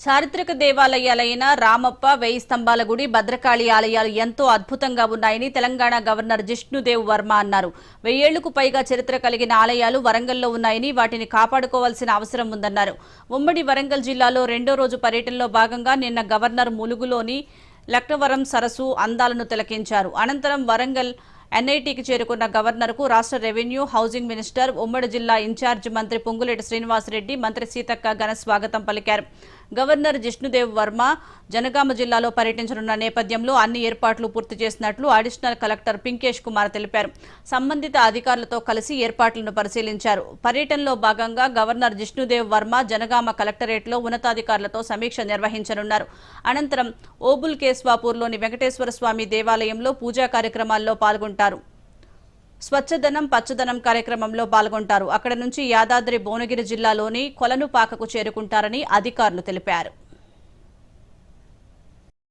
చారిత్రక దేవాలయాలైన రామప్ప, వెయ్యి స్తంభాల గుడి, భద్రకాళి ఆలయాలు ఎంతో అద్భుతంగా ఉన్నాయని తెలంగాణ గవర్నర్ జిష్ణుదేవ్ వర్మ అన్నారు. 1000 ఏళ్లకు పైగా చరిత్ర కలిగిన ఆలయాలు వరంగల్లో ఉన్నాయని వాటిని కాపాడుకోవాల్సిన అవసరం ఉందన్నారు. ఉమ్మడి వరంగల్ జిల్లాలో రెండో రోజు పర్యటనలో భాగంగా నిన్న గవర్నర్ ములుగులోని లక్నవరం సరస్సు అందాలను తిలకించారు. అనంతరం వరంగల్ ఎన్ఐటీకి చేరుకున్న గవర్నర్కు రాష్ట్ర రెవెన్యూ, హౌసింగ్ మినిస్టర్, ఉమ్మడి జిల్లా ఇన్ఛార్జ్ మంత్రి పొంగులేటి శ్రీనివాసరెడ్డి, మంత్రి సీతక్క ఘన స్వాగతం పలికారు. గవర్నర్ జిష్ణుదేవ్ వర్మ జనగామ జిల్లాలో పర్యటించనున్న నేపథ్యంలో అన్ని ఏర్పాట్లు పూర్తి చేసినట్లు అడిషనల్ కలెక్టర్ పింకేష్ కుమార్ తెలిపారు. సంబంధిత అధికారులతో కలిసి ఏర్పాట్లను పరిశీలించారు. పర్యటనలో భాగంగా గవర్నర్ జిష్ణుదేవ్ వర్మ జనగామ కలెక్టరేట్లో ఉన్నతాధికారులతో సమీక్ష నిర్వహించనున్నారు. అనంతరం ఓబుల్ కేస్వాపూర్లోని వెంకటేశ్వర స్వామి దేవాలయంలో పూజా కార్యక్రమాల్లో పాల్గొంటారు. స్వచ్ఛదనం పచ్చదనం కార్యక్రమంలో పాల్గొంటారు. అక్కడ నుంచి యాదాద్రి భువనగిరి జిల్లాలోని కొలనుపాకకు చేరుకుంటారని అధికారులు తెలిపారు.